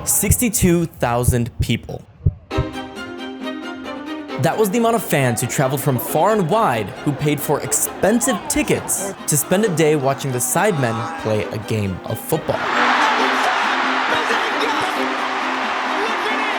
62,000 people. That was the amount of fans who traveled from far and wide who paid for expensive tickets to spend a day watching the Sidemen play a game of football.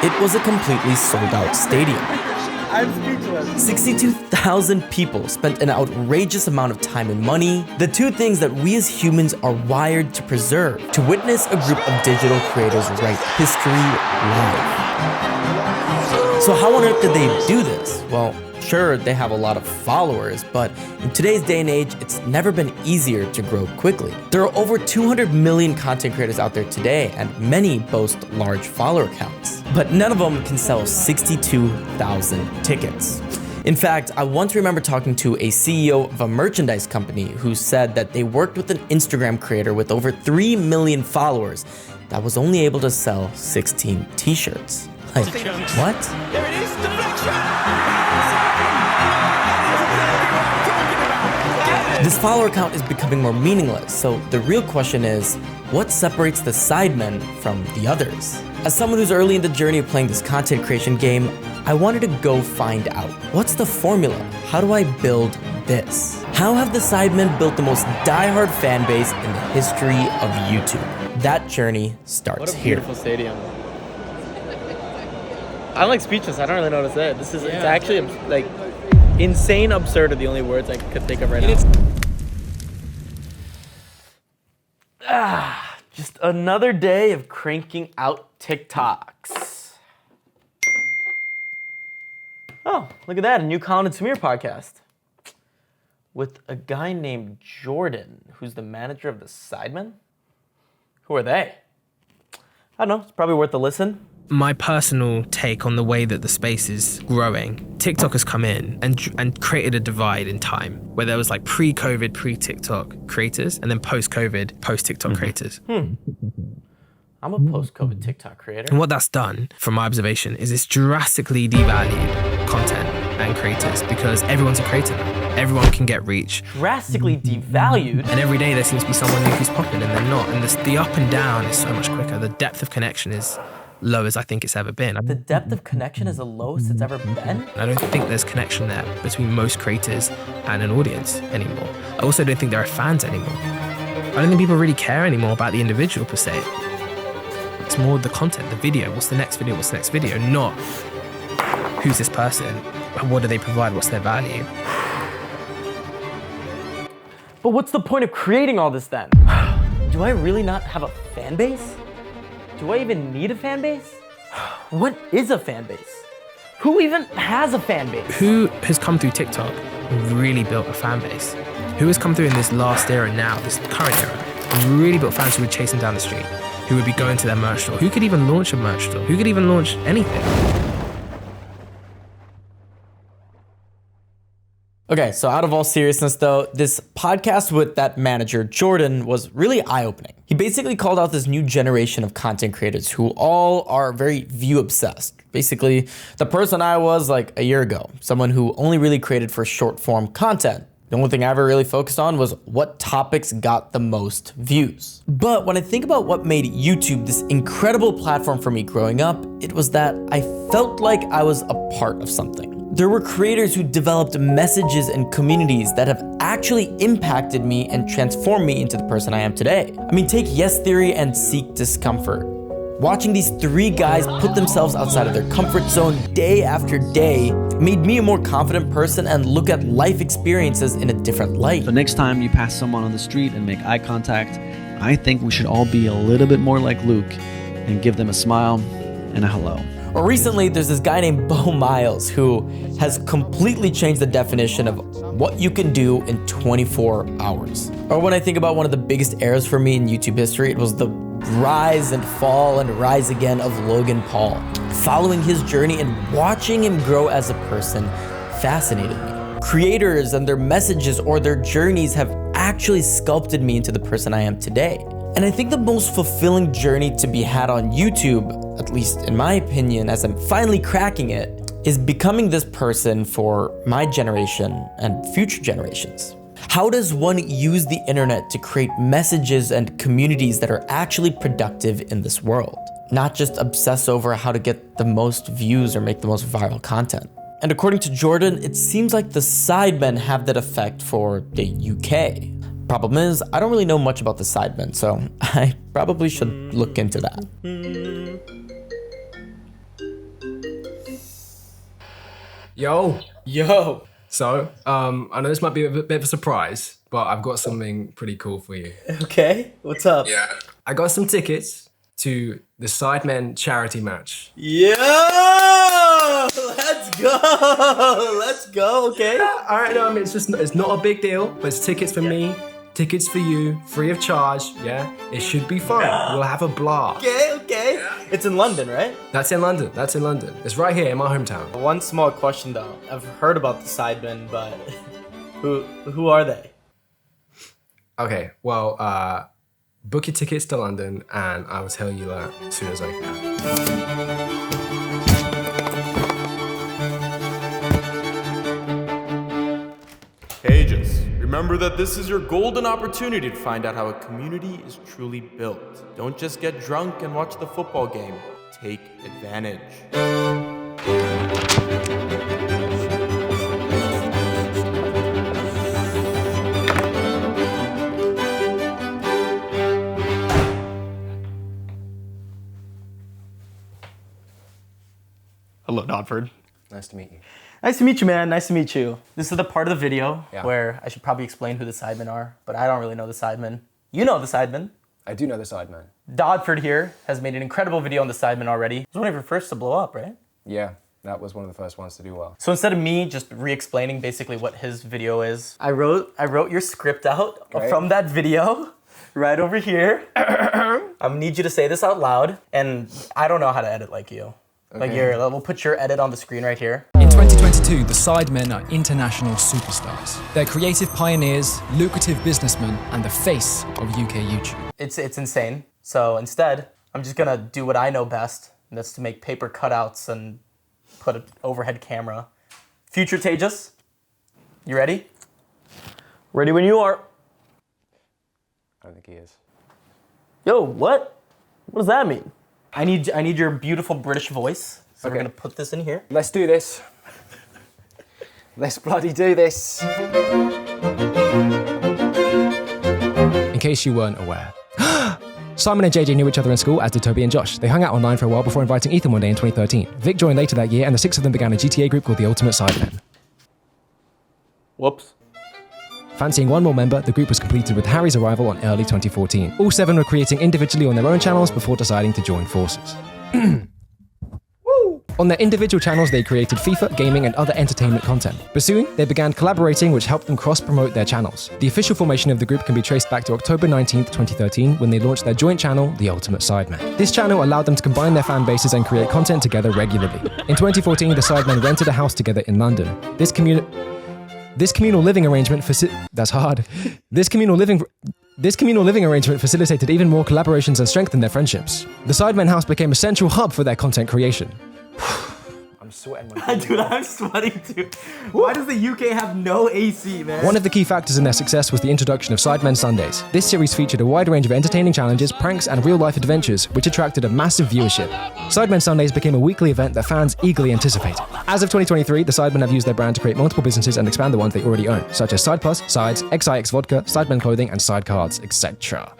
It was a completely sold-out stadium. I'm speechless. 62,000 people spent an outrageous amount of time and money, the two things that we as humans are wired to preserve, to witness a group of digital creators write history live. So how on earth did they do this? Well, sure, they have a lot of followers, but in today's day and age, it's never been easier to grow quickly. There are over 200 million content creators out there today, and many boast large follower counts. But none of them can sell 62,000 tickets. In fact, I once remember talking to a CEO of a merchandise company who said that they worked with an Instagram creator with over 3 million followers that was only able to sell 16 t-shirts. Like, what? There it is, deflection! This follower count is becoming more meaningless, so the real question is, what separates the Sidemen from the others? As someone who's early in the journey of playing this content creation game, I wanted to go find out. What's the formula? How do I build this? How have the Sidemen built the most diehard fan base in the history of YouTube? That journey starts here. What a beautiful stadium. I'm like speechless. I don't really know what to say. It's actually like insane, absurd are the only words I could think of right now. Just another day of cranking out TikToks. Oh, look at that, a new Colin and Samir podcast. With a guy named Jordan, who's the manager of the Sidemen. Who are they? I don't know, it's probably worth a listen. My personal take on the way that the space is growing, TikTok has come in and created a divide in time where there was like pre-COVID, pre-TikTok creators and then post-COVID, post-TikTok creators. I'm a post-COVID TikTok creator. And what that's done, from my observation, is it's drastically devalued content and creators because everyone's a creator now. Everyone can get reach. Drastically devalued? And every day there seems to be someone new who's popping and they're not. And the up and down is so much quicker. The depth of connection is low as I think it's ever been. The depth of connection is the lowest it's ever been? I don't think there's connection there between most creators and an audience anymore. I also don't think there are fans anymore. I don't think people really care anymore about the individual per se. It's more the content, the video. What's the next video? What's the next video? Not who's this person? What do they provide? What's their value? But what's the point of creating all this then? Do I really not have a fan base? Do I even need a fan base? What is a fan base? Who even has a fan base? Who has come through TikTok and really built a fan base? Who has come through in this last era now, this current era, and really built fans who would chase them down the street, who would be going to their merch store? Who could even launch a merch store? Who could even launch anything? Okay, so out of all seriousness though, this podcast with that manager, Jordan, was really eye-opening. He basically called out this new generation of content creators who all are very view-obsessed. Basically, the person I was like a year ago, someone who only really created for short-form content. The only thing I ever really focused on was what topics got the most views. But when I think about what made YouTube this incredible platform for me growing up, it was that I felt like I was a part of something. There were creators who developed messages and communities that have actually impacted me and transformed me into the person I am today. I mean, take Yes Theory and Seek Discomfort. Watching these three guys put themselves outside of their comfort zone day after day made me a more confident person and look at life experiences in a different light. So next time you pass someone on the street and make eye contact, I think we should all be a little bit more like Luke and give them a smile and a hello. Or recently, there's this guy named Bo Miles who has completely changed the definition of what you can do in 24 hours. Or when I think about one of the biggest eras for me in YouTube history, it was the rise and fall and rise again of Logan Paul. Following his journey and watching him grow as a person fascinated me. Creators and their messages or their journeys have actually sculpted me into the person I am today. And I think the most fulfilling journey to be had on YouTube, at least in my opinion, as I'm finally cracking it, is becoming this person for my generation and future generations. How does one use the internet to create messages and communities that are actually productive in this world? not just obsess over how to get the most views or make the most viral content. And according to Jordan, it seems like the Sidemen have that effect for the UK. Problem is, I don't really know much about the Sidemen, so I probably should look into that. Yo. So, I know this might be a bit of a surprise, but I've got something pretty cool for you. Okay, what's up? Yeah. I got some tickets to the Sidemen charity match. Yo! Let's go! Let's go, okay? All right, no, I mean, it's not a big deal, but it's tickets for me, tickets for you, free of charge, yeah? It should be fun. We'll have a blast. Okay. It's in London, right? That's in London. It's right here in my hometown. One small question though. I've heard about the Sidemen, but who are they? Okay, well, book your tickets to London, and I will tell you that as soon as I can. Tejas, remember that this is your golden opportunity to find out how a community is truly built. Don't just get drunk and watch the football game. Take advantage. Hello, Dodford. Nice to meet you. Nice to meet you, man. Nice to meet you. This is the part of the video Yeah. where I should probably explain who the Sidemen are, but I don't really know the Sidemen. You know the Sidemen. I do know the Sidemen. Dodford here has made an incredible video on the Sidemen already. It was one of your first to blow up, right? Yeah, that was one of the first ones to do well. So instead of me just re-explaining basically what his video is, I wrote your script out Great. from that video right over here. I'm gonna need you to say this out loud, and I don't know how to edit like you. Like here, we'll put your edit on the screen right here. In 2022, the Sidemen are international superstars. They're creative pioneers, lucrative businessmen, and the face of UK YouTube. It's insane. So instead, I'm just gonna do what I know best, and that's to make paper cutouts and put an overhead camera. Future Tejas, you ready? Ready when you are. I don't think he is. Yo, what? What does that mean? I need your beautiful British voice. So we're Okay. gonna put this in here. Let's do this. Let's bloody do this. In case you weren't aware. Simon and JJ knew each other in school, as did Toby and Josh. They hung out online for a while before inviting Ethan one day in 2013. Vic joined later that year, and the six of them began a GTA group called the Ultimate Sidemen. Whoops. Fancying one more member, the group was completed with Harry's arrival on early 2014. All seven were creating individually on their own channels before deciding to join forces. On their individual channels, they created FIFA, gaming, and other entertainment content. But soon, they began collaborating, which helped them cross-promote their channels. The official formation of the group can be traced back to October 19th, 2013, when they launched their joint channel, The Ultimate Sidemen. This channel allowed them to combine their fan bases and create content together regularly. In 2014, the Sidemen rented a house together in London. This communal living arrangement This communal living arrangement facilitated even more collaborations and strengthened their friendships. The Sidemen house became a central hub for their content creation. I'm sweating my Dude, I'm sweating too. Why does the UK have no AC, man? One of the key factors in their success was the introduction of Sidemen Sundays. This series featured a wide range of entertaining challenges, pranks, and real-life adventures, which attracted a massive viewership. Sidemen Sundays became a weekly event that fans eagerly anticipated. As of 2023, the Sidemen have used their brand to create multiple businesses and expand the ones they already own, such as Side Plus, Sides, XIX Vodka, Sidemen Clothing, and Side Cards, etc.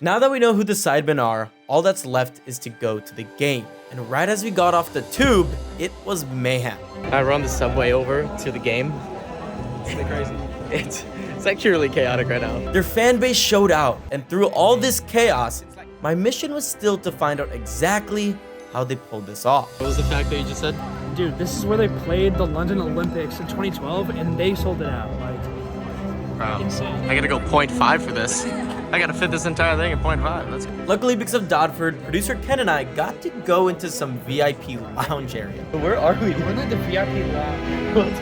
Now that we know who the Sidemen are, all that's left is to go to the game. And right as we got off the tube, it was mayhem. I run the subway over to the game. It's crazy. It's actually really chaotic right now. Their fan base showed out, and through all this chaos, my mission was still to find out exactly how they pulled this off. What was the fact that you just said? Dude, this is where they played the London Olympics in 2012, and they sold it out. Like, Bro, insane. I gotta go 0.5 for this. I gotta fit this entire thing in 0.5. Let's go. Luckily, because of Dodford, producer Ken and I got to go into some VIP lounge area. Where are we? We're in the VIP lounge.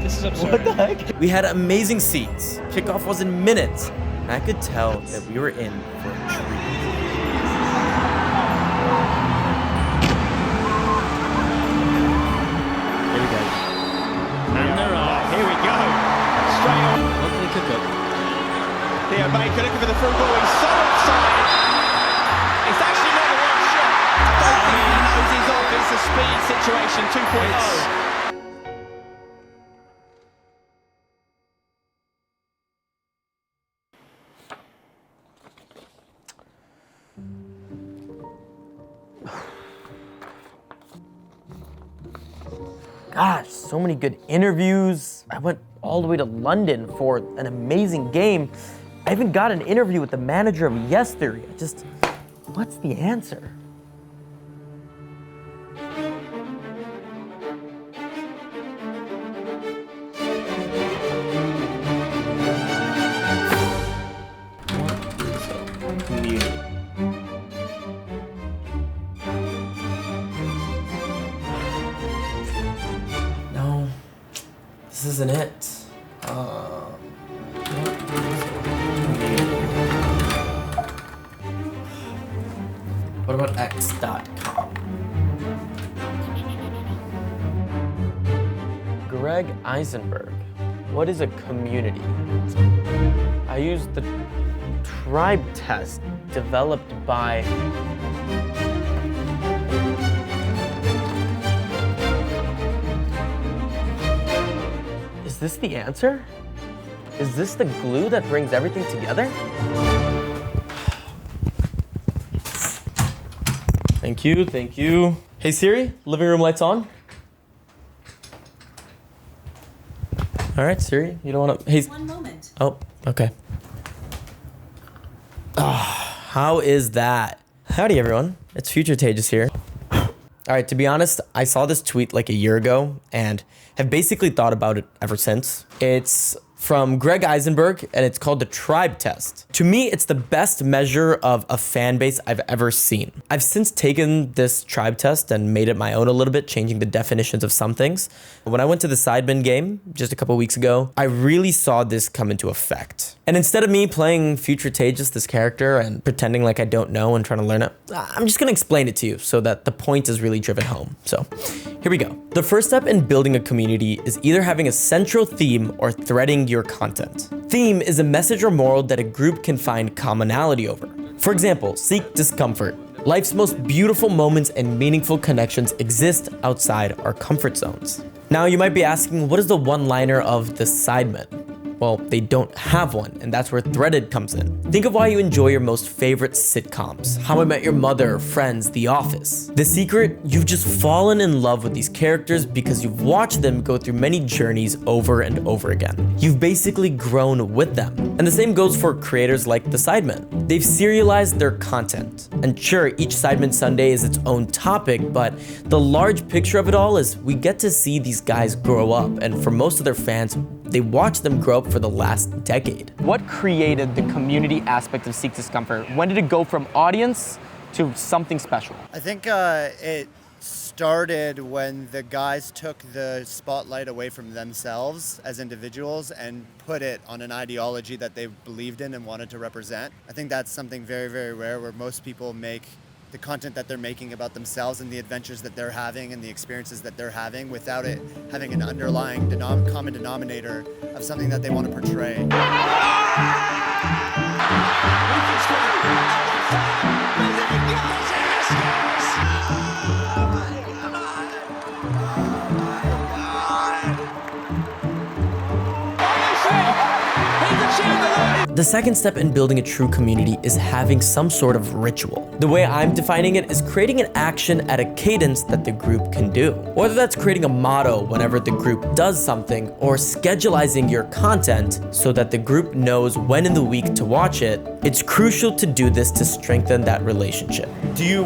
This is absurd. What the heck? We had amazing seats. Kickoff was in minutes, and I could tell that we were in for a treat. Here we go. And they're off. Here we go. Straight on. Monthly cook-up. Theo Baker looking for the through ball. He's so offside. It's actually not the right shot. I don't think he knows he's off. It's a speed situation 2.0. Gosh, so many good interviews. I went all the way to London for an amazing game. I even got an interview with the manager of Yes Theory. What's the answer? This isn't it. What about x.com? Greg Eisenberg. What is a community? I used the tribe test developed by Is this the answer? Is this the glue that brings everything together? Thank you, thank you. Hey Siri, living room lights on. All right, Siri, you don't want to. Hey. One moment. Oh, okay. How is that? Howdy, everyone. It's Future Tejas here. All right, to be honest, I saw this tweet like a year ago and have basically thought about it ever since. It's from Greg Eisenberg, and it's called the Tribe Test. To me, it's the best measure of a fan base I've ever seen. I've since taken this Tribe Test and made it my own a little bit, changing the definitions of some things. When I went to the Sidemen game just a couple weeks ago, I really saw this come into effect. And instead of me playing Future Tejas, this character, and pretending like I don't know and trying to learn it, I'm just gonna explain it to you so that the point is really driven home. So here we go. The first step in building a community is either having a central theme or threading your content. Theme is a message or moral that a group can find commonality over. For example, seek discomfort. Life's most beautiful moments and meaningful connections exist outside our comfort zones. Now you might be asking, what is the one-liner of the Sidemen? Well, they don't have one, and that's where threaded comes in. Think of why you enjoy your most favorite sitcoms, How I Met Your Mother, Friends, The Office. The secret? You've just fallen in love with these characters because you've watched them go through many journeys over and over again. You've basically grown with them. And the same goes for creators like the Sidemen. They've serialized their content. And sure, each Sidemen Sunday is its own topic, but the large picture of it all is we get to see these guys grow up, and for most of their fans, they watch them grow up for the last decade. What created the community aspect of Seek Discomfort? When did it go from audience to something special? I think it started when the guys took the spotlight away from themselves as individuals and put it on an ideology that they believed in and wanted to represent. I think that's something very, very rare, where most people make the content that they're making about themselves and the adventures that they're having and the experiences that they're having without it having an underlying common denominator of something that they want to portray. The second step in building a true community is having some sort of ritual. The way I'm defining it is creating an action at a cadence that the group can do. Whether that's creating a motto whenever the group does something, or schedulizing your content so that the group knows when in the week to watch it, it's crucial to do this to strengthen that relationship.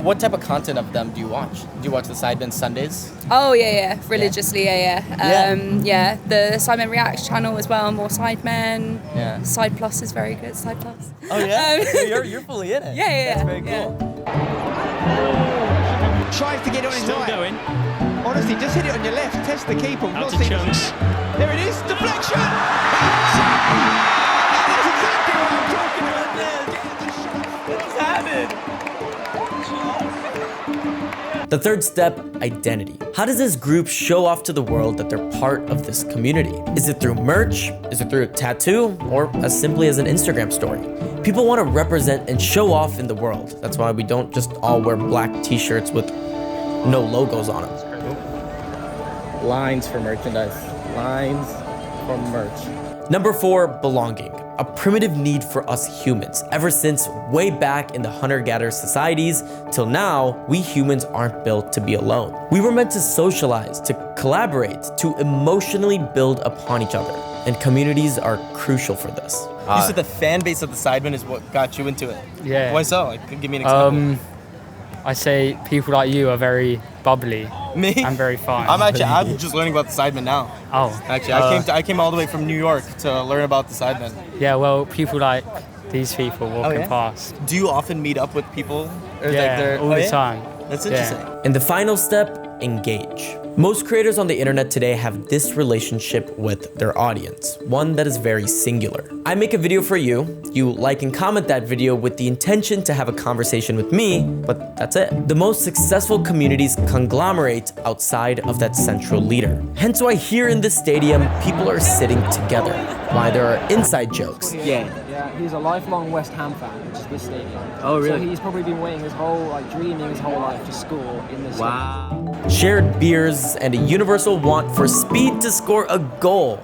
What type of content of them do you watch? Do you watch the Sidemen Sundays? Oh yeah, religiously, yeah. The Sidemen Reacts channel as well, more Sidemen. Yeah. Side Plus is very good, Side Plus. Oh yeah? You're fully in it. Yeah. That's very cool. Tries to get on his eye. Going. Honestly, just hit it on your left. Test the keeper. Out to chance. There it is. Deflection. That's exactly what I'm talking about there. What's happened? The third step, identity. How does this group show off to the world that they're part of this community? Is it through merch? Is it through a tattoo? Or as simply as an Instagram story? People want to represent and show off in the world. That's why we don't just all wear black t-shirts with no logos on them. Lines for merchandise. Lines for merch. Number 4, belonging. A primitive need for us humans. Ever since way back in the hunter-gatherer societies till now, we humans aren't built to be alone. We were meant to socialize, to collaborate, to emotionally build upon each other. And communities are crucial for this. You said the fan base of the Sidemen is what got you into it. Yeah. Why so? Give me an example. I say people like you are very bubbly. Me? And very fun. I'm just learning about the Sidemen now. Oh. Actually, I came all the way from New York to learn about the Sidemen. Yeah, well, people like these people walking past. Do you often meet up with people? Or Yeah, all the time. That's interesting. And the final step, engage. Most creators on the internet today have this relationship with their audience, one that is very singular. I make a video for you, you like and comment that video with the intention to have a conversation with me, but that's it. The most successful communities conglomerate outside of that central leader. Hence why here in this stadium, people are sitting together, why there are inside jokes. Yeah, he's a lifelong West Ham fan, which is this stadium. Oh, really? So he's probably been waiting his whole, dreaming his whole life to score in this stadium. Shared beers and a universal want for speed to score a goal,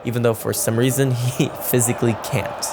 even though for some reason he physically can't.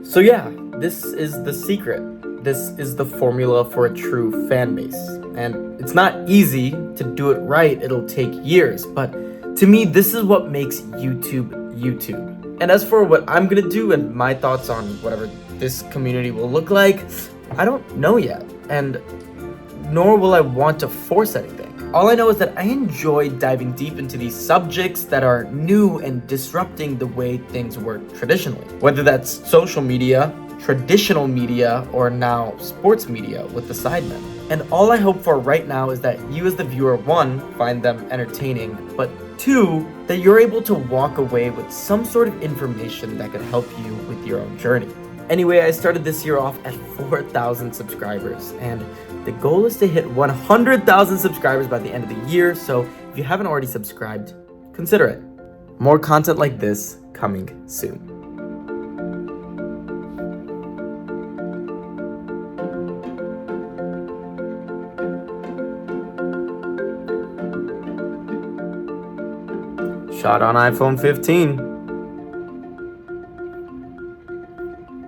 So yeah, this is the secret. This is the formula for a true fan base. And it's not easy to do it right, it'll take years, but to me, this is what makes YouTube YouTube. And as for what I'm gonna do and my thoughts on whatever this community will look like, I don't know yet, and nor will I want to force anything. All I know is that I enjoy diving deep into these subjects that are new and disrupting the way things work traditionally. Whether that's social media, traditional media, or now sports media with the Sidemen. And all I hope for right now is that you as the viewer, 1, find them entertaining, but 2, that you're able to walk away with some sort of information that could help you with your own journey. Anyway, I started this year off at 4,000 subscribers, and the goal is to hit 100,000 subscribers by the end of the year, so if you haven't already subscribed, consider it. More content like this coming soon. Shot on iPhone 15.